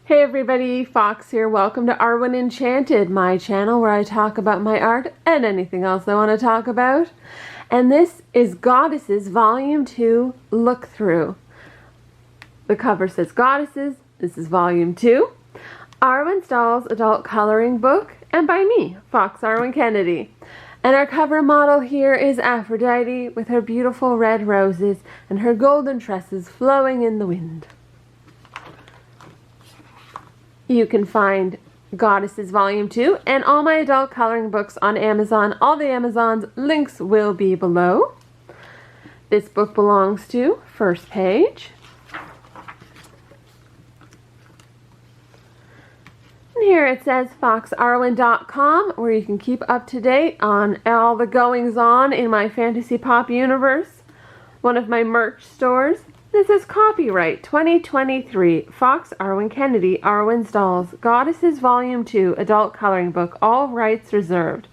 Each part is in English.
Hey everybody, Fox here. Welcome to Arwen Enchanted, my channel where I talk about my art and anything else I want to talk about. And this is Goddesses Volume 2 Look Through. The cover says Goddesses. This is Volume 2. Arwen Dolls Adult Coloring Book, and by me, foxarwen. And our cover model here is Aphrodite with her beautiful red roses and her golden tresses flowing in the wind. You can find Goddesses Volume 2 and all my adult coloring books on Amazon. All the Amazon's links will be below. This book belongs to First Page. And here it says foxarwen.com, where you can keep up to date on all the goings on in my fantasy pop universe. One of my merch stores. This is copyright 2023, Fox Arwen Kennedy, Arwen's Dolls, Goddesses Volume 2, Adult Coloring Book, all rights reserved.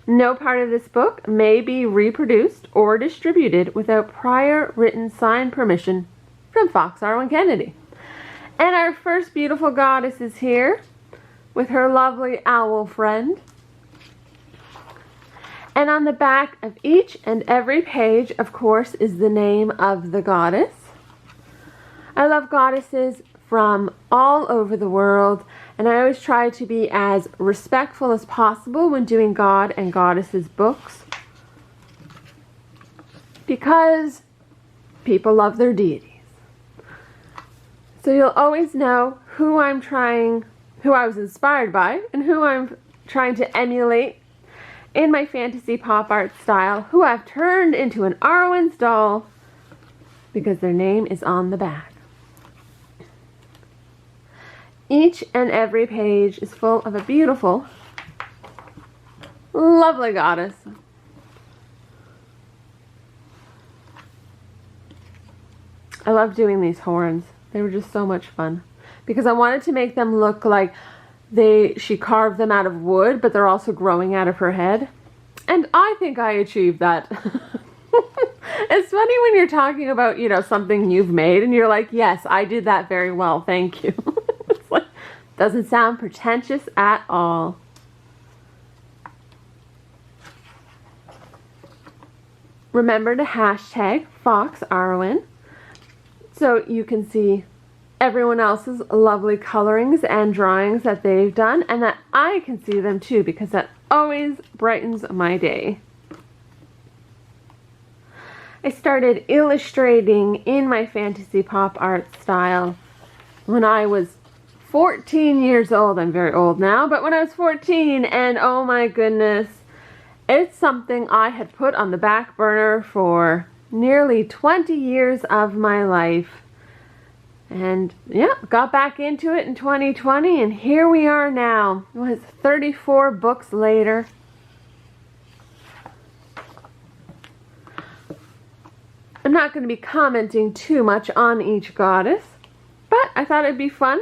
No part of this book may be reproduced or distributed without prior written signed permission from Fox Arwen Kennedy. And our first beautiful goddess is here with her lovely owl friend. And on the back of each and every page, of course, is the name of the goddess. I love goddesses from all over the world, and I always try to be as respectful as possible when doing God and Goddesses books, because people love their deities. So you'll always know who I was inspired by, and who I'm trying to emulate in my fantasy pop art style, who I've turned into an Arwen's doll, because their name is on the back. Each and every page is full of a beautiful, lovely goddess. I love doing these horns. They were just so much fun, because I wanted to make them look like she carved them out of wood, but they're also growing out of her head. And I think I achieved that. It's funny when you're talking about, something you've made and you're like, yes, I did that very well, thank you. It's like, doesn't sound pretentious at all. Remember to hashtag foxarwen so you can see everyone else's lovely colorings and drawings that they've done, and that I can see them too, because that always brightens my day. I started illustrating in my fantasy pop art style when I was 14 years old. I'm very old now, but when I was 14, and oh my goodness, it's something I had put on the back burner for nearly 20 years of my life. And yeah, got back into it in 2020, and here we are now. It was 34 books later. I'm not going to be commenting too much on each goddess, but I thought it'd be fun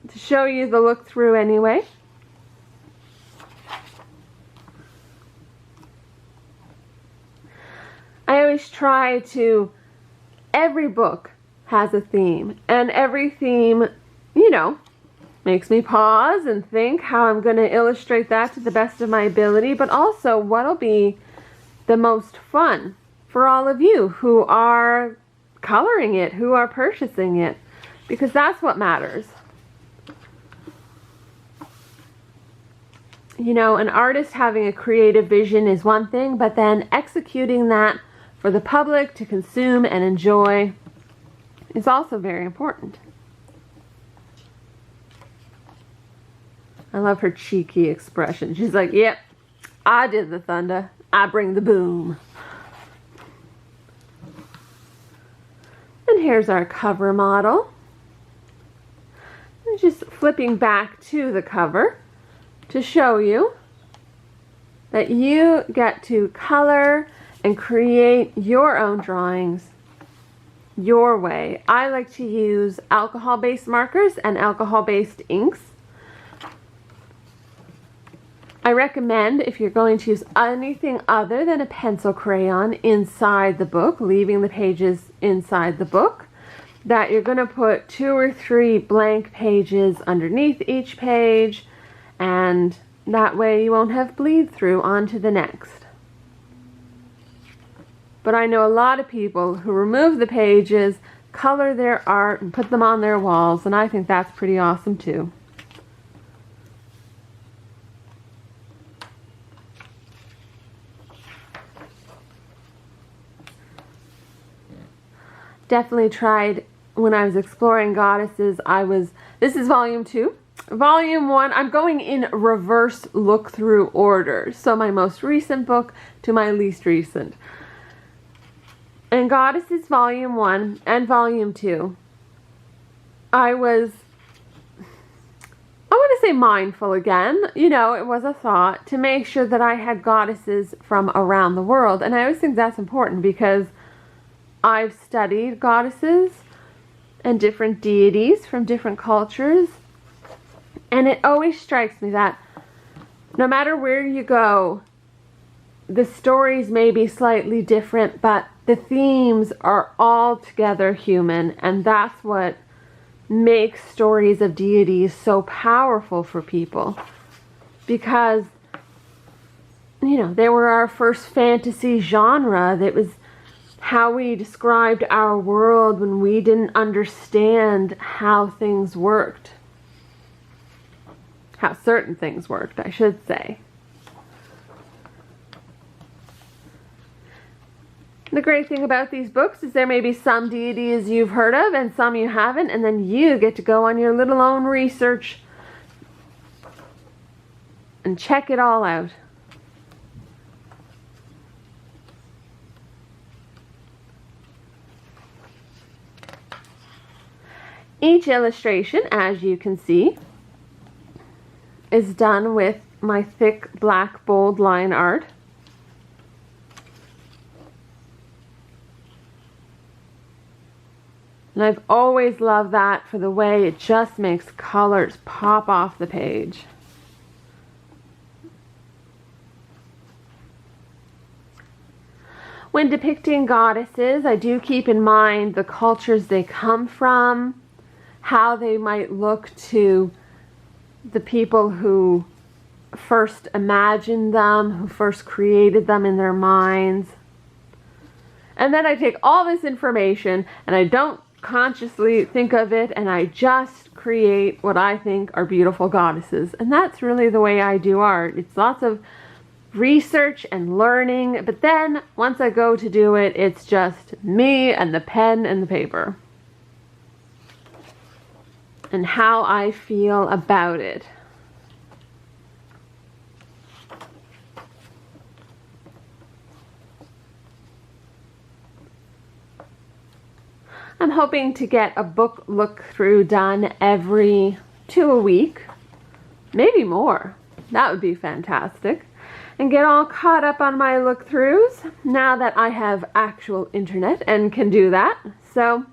to show you the look through anyway. I always try to, every book has a theme, and every theme, makes me pause and think how I'm going to illustrate that to the best of my ability, but also what'll be the most fun for all of you who are coloring it, who are purchasing it, because that's what matters. An artist having a creative vision is one thing, but then executing that for the public to consume and enjoy is also very important. I love her cheeky expression. She's like, yep, I did the thunder. I bring the boom. And here's our cover model. And just flipping back to the cover to show you that you get to color and create your own drawings your way. I like to use alcohol-based markers and alcohol-based inks. I recommend, if you're going to use anything other than a pencil crayon inside the book, leaving the pages inside the book, that you're going to put 2 or 3 blank pages underneath each page, and that way you won't have bleed through onto the next. But I know a lot of people who remove the pages, color their art, and put them on their walls, and I think that's pretty awesome too. Definitely tried when I was exploring goddesses. This is volume 2. Volume 1, I'm going in reverse look-through order. So my most recent book to my least recent. And Goddesses Volume 1 and Volume 2, I want to say mindful again. You know, it was a thought to make sure that I had goddesses from around the world. And I always think that's important because I've studied goddesses and different deities from different cultures. And it always strikes me that no matter where you go, the stories may be slightly different, but the themes are all together human, and that's what makes stories of deities so powerful for people. Because, you know, they were our first fantasy genre. That was how we described our world when we didn't understand how things worked. How certain things worked, I should say. The great thing about these books is there may be some deities you've heard of and some you haven't, and then you get to go on your little own research and check it all out. Each illustration, as you can see, is done with my thick black bold line art. And I've always loved that for the way it just makes colors pop off the page. When depicting goddesses, I do keep in mind the cultures they come from, how they might look to the people who first imagined them, who first created them in their minds. And then I take all this information and I don't consciously think of it, and I just create what I think are beautiful goddesses. And that's really the way I do art. It's lots of research and learning, but then once I go to do it, it's just me and the pen and the paper and how I feel about it. I'm hoping to get a book look-through done every 2 a week, maybe more. That would be fantastic. And get all caught up on my look-throughs now that I have actual internet and can do that. So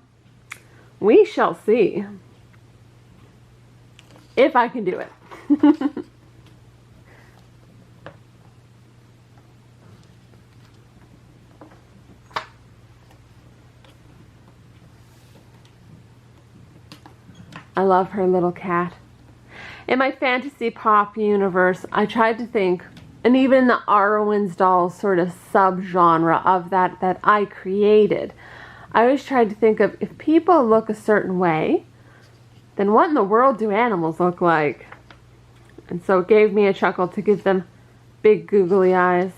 we shall see if I can do it. I love her little cat. In my fantasy pop universe, I tried to think, and even the Arwen's dolls sort of subgenre of that I created, I always tried to think of, if people look a certain way, then what in the world do animals look like? And so it gave me a chuckle to give them big googly eyes.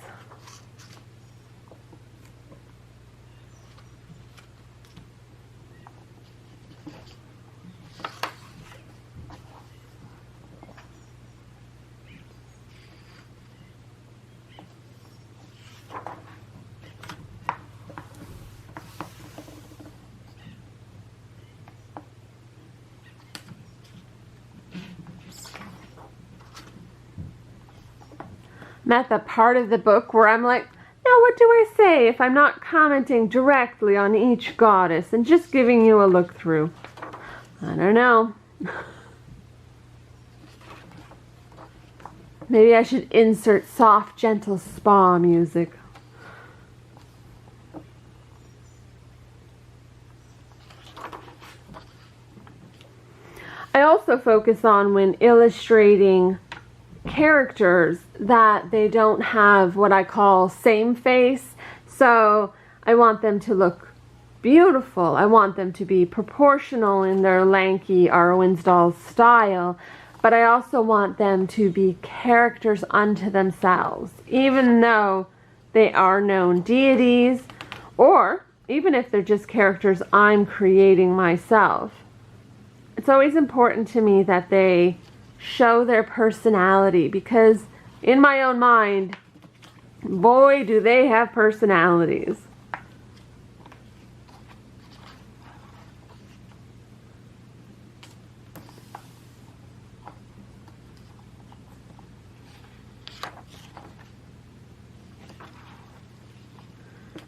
I'm at the part of the book where I'm like, now what do I say if I'm not commenting directly on each goddess and just giving you a look through? I don't know. Maybe I should insert soft, gentle spa music. I also focus on when illustrating characters that they don't have what I call same face. So I want them to look beautiful. I want them to be proportional in their lanky Arwen's doll style. But I also want them to be characters unto themselves, even though they are known deities, or even if they're just characters I'm creating myself. It's always important to me that they show their personality, because in my own mind, boy, do they have personalities.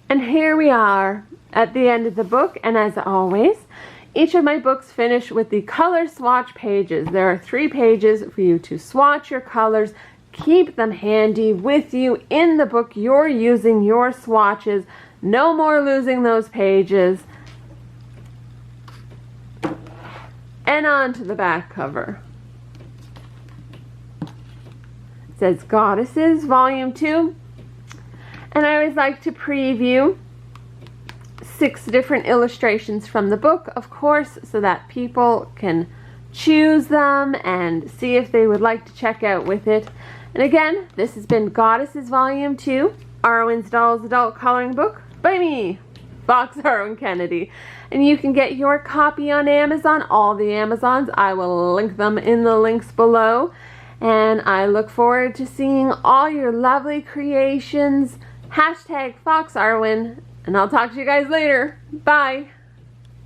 And here we are at the end of the book, and as always, each of my books finish with the color swatch pages. There are 3 pages for you to swatch your colors. Keep them handy with you in the book you're using your swatches. No more losing those pages. And on to the back cover. It says Goddesses, Volume 2. And I always like to preview 6 different illustrations from the book, of course, so that people can choose them and see if they would like to check out with it. And again, this has been Goddesses Volume 2, Arwen's Dolls Adult Coloring Book by me, foxarwen. And you can get your copy on Amazon, all the Amazons. I will link them in the links below. And I look forward to seeing all your lovely creations. #foxarwen, and I'll talk to you guys later. Bye.